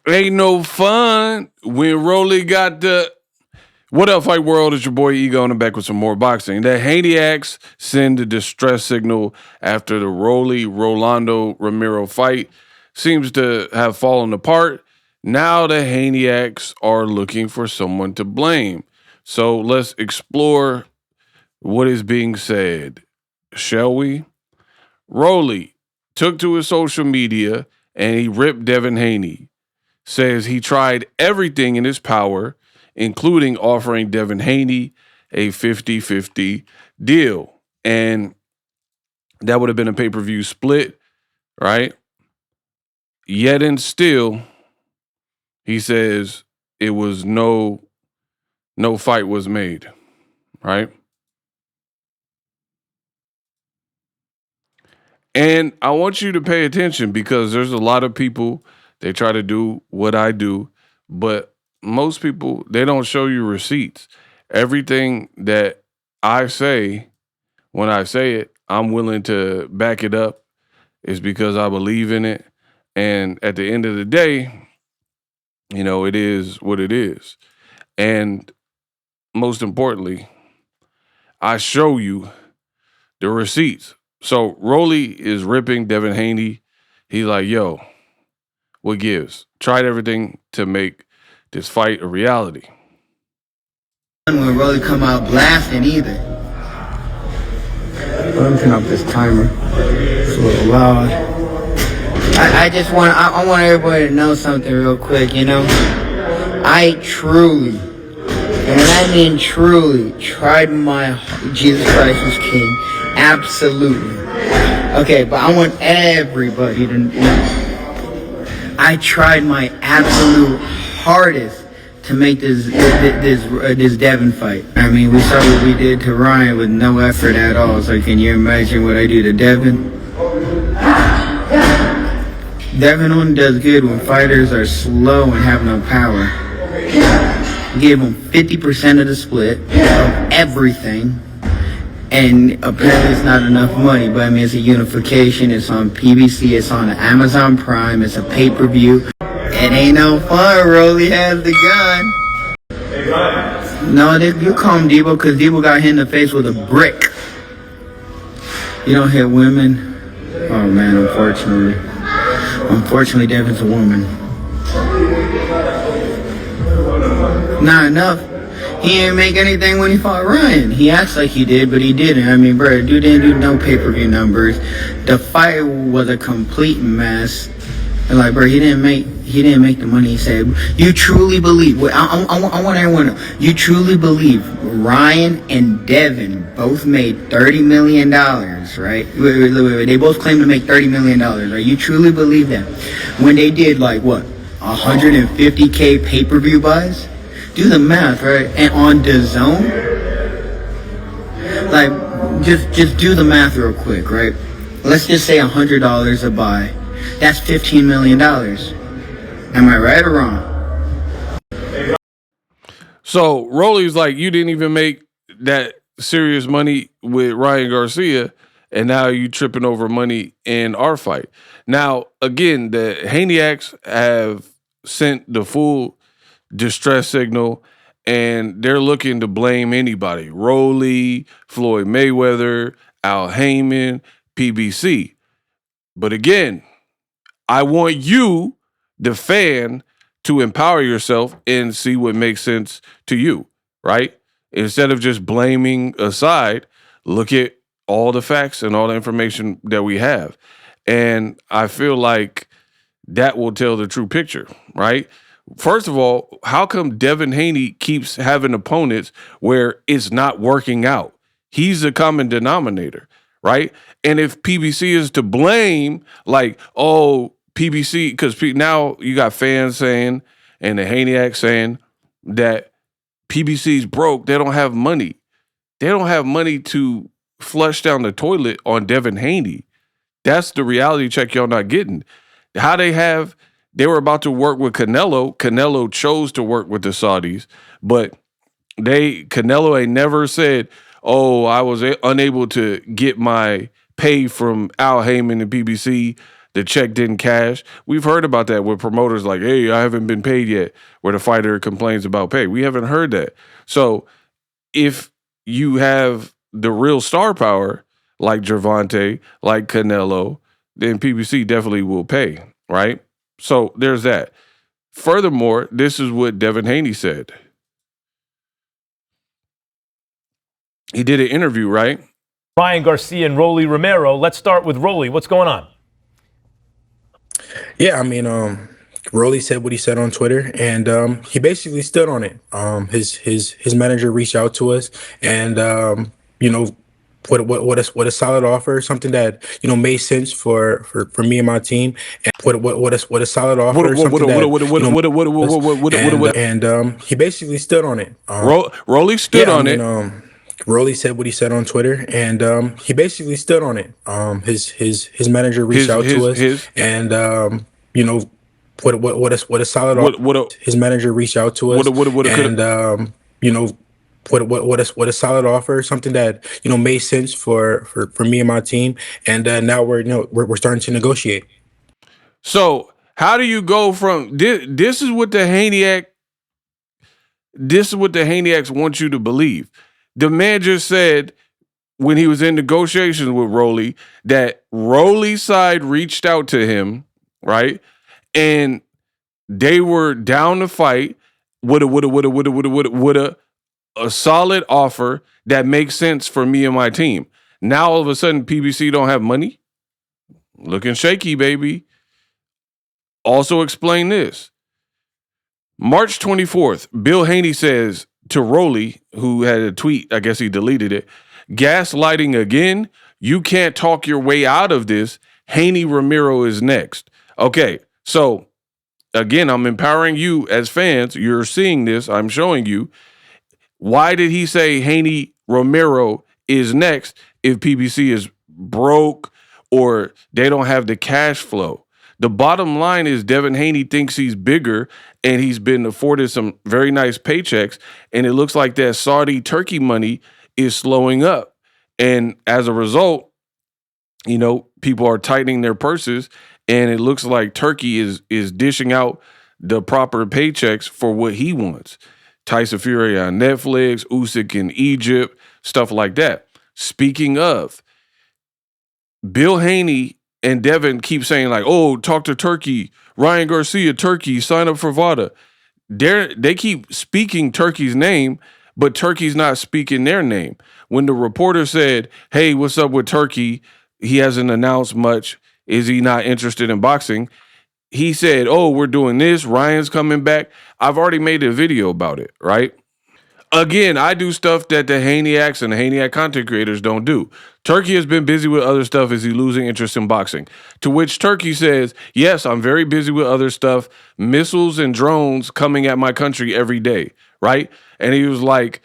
Ain't no fun when Rolly got the. What up, Fight World? It's your boy Ego, and I'm back with some more boxing. The Haneyacks send a distress signal after the Rolando Romero fight seems to have fallen apart. Now the Haneyacks are looking for someone to blame. So let's explore what is being said, shall we? Rolly took to his social media and he ripped Devin Haney. Says he tried everything in his power, including offering Devin Haney a 50-50 deal. And that would have been a pay-per-view split, right? Yet and still, he says it was no fight was made, right? And I want you to pay attention because there's a lot of people, they try to do what I do, but most people, they don't show you receipts. Everything that I say, when I say it, I'm willing to back it up is because I believe in it. And at the end of the day, it is what it is. And most importantly, I show you the receipts. So Rolly is ripping Devin Haney. He's like, yo, what gives? Tried everything to make this fight a reality. When Rolly come out blasting either. Let me turn off this timer. It's a little loud. I want everybody to know something real quick, I truly, and when I mean truly, tried my Jesus Christ is King. Absolutely. Okay, but I want everybody to know. I tried my absolute hardest to make this Devin fight. I mean, we saw what we did to Ryan with no effort at all. So can you imagine what I do to Devin? Devin only does good when fighters are slow and have no power. Give him 50% of the split of everything. And apparently it's not enough money, but I mean, it's a unification. It's on PBC. It's on Amazon Prime. It's a pay-per-view. It ain't no fun. Rolly has the gun. No, you call him Debo because Debo got hit in the face with a brick. You don't hit women. Oh man, unfortunately, Devin's a woman. Not enough. He didn't make anything when he fought Ryan. He acts like he did, but he didn't. I mean, bro, dude didn't do no pay-per-view numbers. The fight was a complete mess. And like, bro, he didn't make the money he said. You truly believe? I want everyone to know. You truly believe Ryan and Devin both made $30 million, right? Wait, they both claim to make $30 million, right? You truly believe that? When they did like what, 150K pay-per-view buys? Do the math, right? And on DAZN, like, just do the math real quick, right? Let's just say $100 a buy. That's $15 million. Am I right or wrong? So Rolly's like, you didn't even make that serious money with Ryan Garcia, and now you tripping over money in our fight. Now, again, the Haneyacks have sent the full distress signal, and they're looking to blame anybody. Rolly, Floyd Mayweather, Al Heyman, PBC. But again, I want you, the fan, to empower yourself and see what makes sense to you, right? Instead of just blaming aside, look at all the facts and all the information that we have. And I feel like that will tell the true picture, right? First of all, how come Devin Haney keeps having opponents where it's not working out? He's the common denominator, right? And if PBC is to blame, like, oh, PBC, because now you got fans saying, and the Haneyacks saying that PBC's broke. They don't have money. They don't have money to flush down the toilet on Devin Haney. That's the reality check y'all not getting. They were about to work with Canelo. Canelo chose to work with the Saudis, but Canelo ain't never said, oh, I was unable to get my pay from Al Heyman and PBC. the check didn't cash. We've heard about that with promoters like, hey, I haven't been paid yet, where the fighter complains about pay. We haven't heard that. So if you have the real star power like Gervonta, like Canelo, then PBC definitely will pay, right? So there's that. Furthermore, this is what Devin Haney said. He did an interview, right? Ryan Garcia and Rolly Romero. Let's start with Rolly. What's going on? Yeah, I mean, Rolly said what he said on Twitter, and he basically stood on it. His manager reached out to us, and you know, what a solid offer, something that made sense for me and my team, and what a solid offer, and he basically stood on it. Rolly stood on it. Rolly said what he said on Twitter, and he basically stood on it. His manager reached out to us, and what a solid offer. His manager reached out to us, and what a solid offer, something that made sense for me and my team, and now we're starting to negotiate. So how do you go from this is what the Haney Acts want you to believe. The man just said when he was in negotiations with Rolly that Rolly's side reached out to him, right? And they were down to fight with a solid offer that makes sense for me and my team. Now all of a sudden PBC don't have money? Looking shaky, baby. Also explain this. March 24th, Bill Haney says to Rolly, who had a tweet, I guess he deleted it, gaslighting again, you can't talk your way out of this. Haney Romero is next. Okay, so again, I'm empowering you as fans. You're seeing this. I'm showing you. Why did he say Haney Romero is next if PBC is broke or they don't have the cash flow? The bottom line is Devin Haney thinks he's bigger and he's been afforded some very nice paychecks, and it looks like that Saudi Turkey money is slowing up. And as a result, people are tightening their purses, and it looks like Turkey is dishing out the proper paychecks for what he wants. Tyson Fury on Netflix, Usyk in Egypt, stuff like that. Speaking of, Bill Haney and Devin keep saying like, oh, talk to Turkey, Ryan Garcia, Turkey, sign up for VADA. They keep speaking Turkey's name, but Turkey's not speaking their name. When the reporter said, hey, what's up with Turkey? He hasn't announced much. Is he not interested in boxing? He said, oh, we're doing this. Ryan's coming back. I've already made a video about it, right? Again, I do stuff that the Haniacs and the Haniac content creators don't do. Turkey has been busy with other stuff. Is he losing interest in boxing? To which Turkey says, yes, I'm very busy with other stuff. Missiles and drones coming at my country every day, right? And he was like,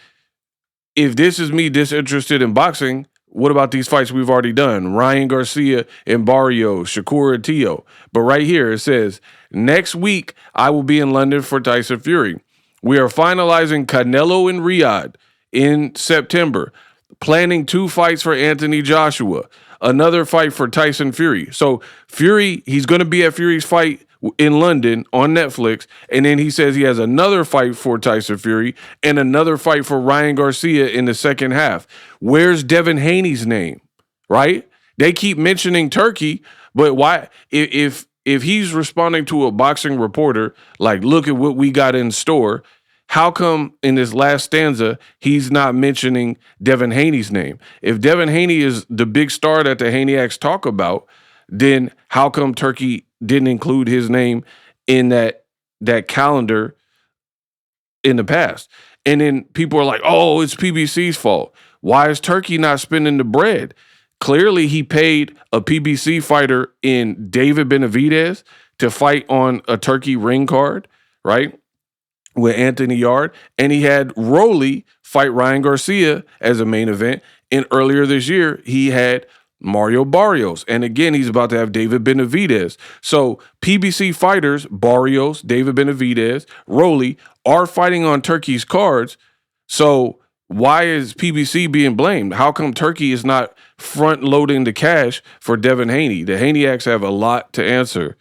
if this is me disinterested in boxing, what about these fights we've already done? Ryan Garcia and Barrios, Shakur Atillo. But right here it says, next week I will be in London for Tyson Fury. We are finalizing Canelo in Riyadh in September, planning 2 fights for Anthony Joshua, another fight for Tyson Fury. So Fury, he's going to be at Fury's fight in London on Netflix, and then he says he has another fight for Tyson Fury and another fight for Ryan Garcia in the second half. Where's Devin Haney's name, right? They keep mentioning Turkey, but why? If he's responding to a boxing reporter, like, look at what we got in store, how come in this last stanza he's not mentioning Devin Haney's name? If Devin Haney is the big star that the Haniacs talk about, then how come Turkey didn't include his name in that calendar in the past? And then people are like, oh, it's PBC's fault. Why is Turkey not spending the bread? Clearly, he paid a PBC fighter in David Benavidez to fight on a Turkey ring card, right, with Anthony Yard. And he had Rolly fight Ryan Garcia as a main event. And earlier this year, he had Mario Barrios. And again, he's about to have David Benavidez. So PBC fighters, Barrios, David Benavidez, Rolly, are fighting on Turkey's cards. So why is PBC being blamed? How come Turki is not front loading the cash for Devin Haney? The Haney acts have a lot to answer